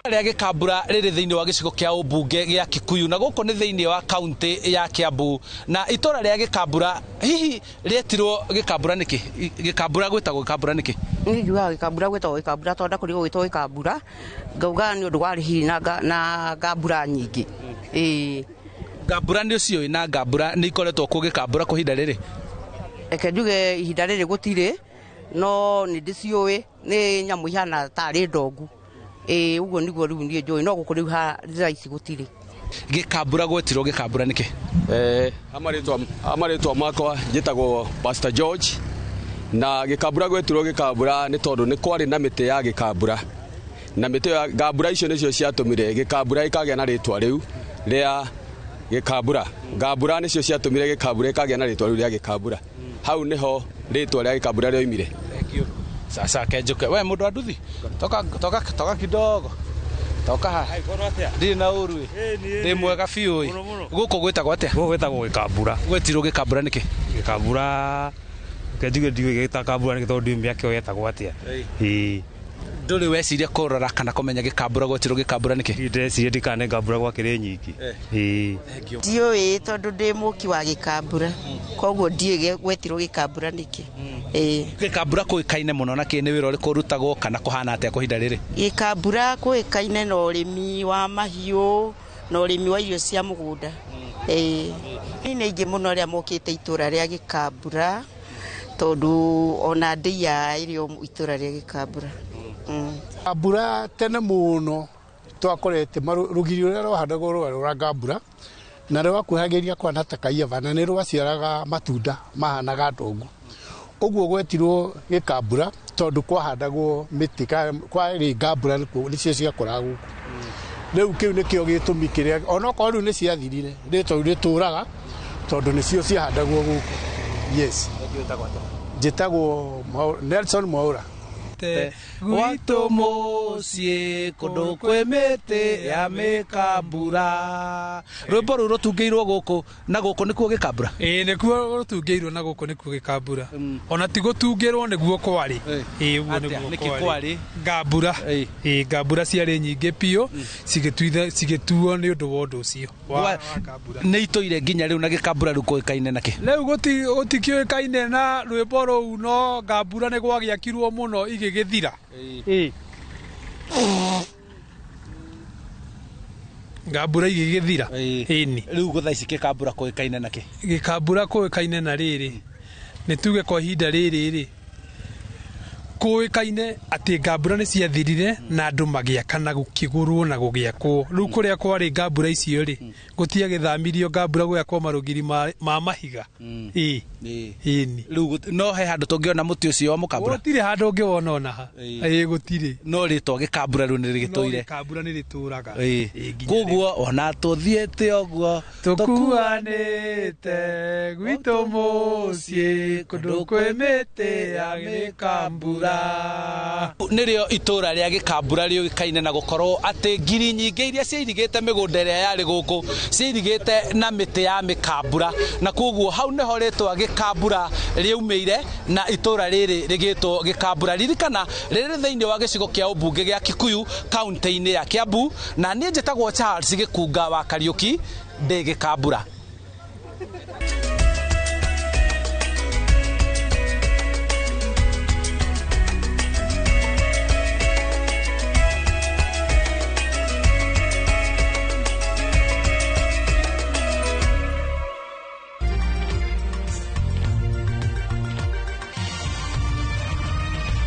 Rĩa Gĩkambura rĩrĩ thĩinĩ wa gĩcigo kĩa ũmbunge gĩa Kikuyu na gũkũ nĩ thĩinĩ wa kaunti ya Kiambu na itũra rĩa Gĩkambura hihi rĩetirwo Gĩkambura nĩkĩ? Gĩkambura gwĩtagwo Gĩkambura nĩkĩ? Nĩnjuaga Gĩkambura gwĩtagwo Gĩkambura tondũ kũrĩ gwĩtwo Gĩkambura ngauga nĩ ũndũ warĩ hihi na ngambura nyingĩ. Ngambura nĩ ũcio na ngambura nĩ ikoretwo ku Gĩkambura kwa ihinda rĩrĩ? Reke njuge ihinda rĩrĩ gũtirĩ no nĩ ndĩciũĩ nĩ nyamũ ihana tarĩ ndongu. Uguo niguo rĩu niĩ njũĩ no gũkũ rĩu thaa ici gũtirĩ. Gĩkambura gwetirwo Gĩkambura nĩkĩ? Amarĩtwa makwa njĩtagwo Pastor George na Gĩkambura gwetirwo Gĩkambura nĩ tondũ nĩ kwarĩ na mĩtĩ ya Gĩkambura na mĩtĩ ya ngambura icio nĩcio ciatũmire Gĩkambura ĩkagĩa na rĩtwa rĩu rĩa Gĩkambura. Ngambura nĩcio ciatũmire Gĩkambura ĩkagĩa na rĩtwa rĩu rĩa Gĩkambura. Hau nĩho rĩtwa rĩa Gĩkambura rĩoimire. Sasa kenjuke we mundu wa nduthi toka kidogo toka ha ndi na uru ndi mwega biu guko gwetagwo atia? Gwetagwo Gĩkambura. Gwetirwo Gĩkambura nĩkĩ? Gĩkambura kenjuge ndiwe Gĩkambura nĩ tondũ mĩake yetagwo atia. Ndũrĩ weciria kũrora kana kũmenya Gĩkambura gwetirwo Gĩkambura nĩkĩ? Ndeciria ndikane Gĩkambura gwakĩrĩ nyingĩ. Ndiũĩ tondũ ndĩ mũki wa Gĩkambura koguo ndiũĩ gwetirwo Gĩkambura nĩkĩ. Gĩkambura kũĩkaine mũno na kĩ nĩ wĩra ũrĩkũ ũrutagwo kana kũhana atĩa kwa ihinda rĩrĩ? Gĩkambura kũĩkaine na ũrĩmi wa mahiũ na ũrĩmi wa irio cia mũgũnda. Nĩ aingĩ mũno arĩa mokĩte itũra rĩa Gĩkambura tondũ ona ndĩia irio itũra rĩa Gĩkambura. Gĩkambura tene mũno twakorete rũgiri rũrĩa rwahandagwo rwa ngambura na rwakuhagĩria kwana ta kaiyaba na nĩ rwaciaraga matunda mahanaga ndongu. Ũguo gwetirwo Gĩkambura tondũ kwahandagwo mĩtĩ kwarĩ ngambura nĩcio ciakoraga gũkũ. Rĩu kĩu nĩkĩo gĩtũmi kĩrĩa onokorwo rĩu nĩ ciathirire rĩtwa rĩtũraga tondũ nĩcio ciahandagwo gũkũ. Yes. Njĩtagwo Nelson Mwaura. Gwitũ mũciĩ kũndũ kwĩ mĩtĩ ya mĩkambura. Rwĩmbo rũu rũtungĩirwo gũkũ na gũkũ nĩkuo Gĩkambura? Nĩkuo rũtungĩirwo na gũkũ nĩkuo Gĩkambura. Ona ti gũtungĩrwo nĩguo kwarĩ. Ũguo nĩguo kwarĩ. Ngambura. Ngambura ciarĩ nyingĩ biũ cigĩtuo nĩ ũndũ wa ũndũ ũcio wa Ngambura. Nĩ itũire nginya rĩu na Gĩkambura rĩu kũĩkaine nakĩ? Rĩu gũtikĩũĩkaine na rwĩmbo rũu no Ngambura nĩ gwagĩakirwo mũno igĩgĩthira. Ngambura igĩgĩthira. Rĩu gũthaa ici Gĩkambura kũĩkaine nakĩ? Gĩkambura kũĩkaine na rĩrĩ nĩ tuge kwa ihinda rĩrĩ kũĩkaine atĩ Ngambura nĩ ciathirire na andũ magĩaka na gũkĩgũrwo na gũgĩakwo. Rĩu kũrĩa kwarĩ Ngambura icio rĩ gũtiagĩthamirio Ngambura gũgĩakwo marũgiri ma mahiga. Rĩu no he handũ tũngĩona mũtĩ ũcio wa Mũkambura? Gũtirĩ handũ ũngĩwona ona ha. Gũtirĩ. No rĩtwa Gĩkambura rĩu nĩ rĩgĩtũire. Gĩkambura nĩ rĩtũraga. Koguo ona tũthiĩte ũguo tũkuanĩte gwitũ mũciĩ kũndũ kwĩ mĩtĩ ya Gĩkambura. Nĩrĩo itũra rĩa Gĩkambura rĩũĩkaine na gũkorwo atĩ ngiri nyingĩ iria ciairigĩte mĩgũnda ĩrĩa yarĩ gũkũ ciairigĩte na mĩtĩ ya mĩkambura na koguo hau nĩho rĩtwa Gĩkambura rĩaumĩire na itũra rĩrĩ rĩgĩtwo Gĩkambura. Ririkana rĩrĩ thĩinĩ wa gĩcigo kĩa ũmbunge gĩa Kikuyu kaunti-inĩ ya Kiambu na niĩ njĩtagwo Charles Gĩkunga wa Kariũki ndĩ Gĩkambura.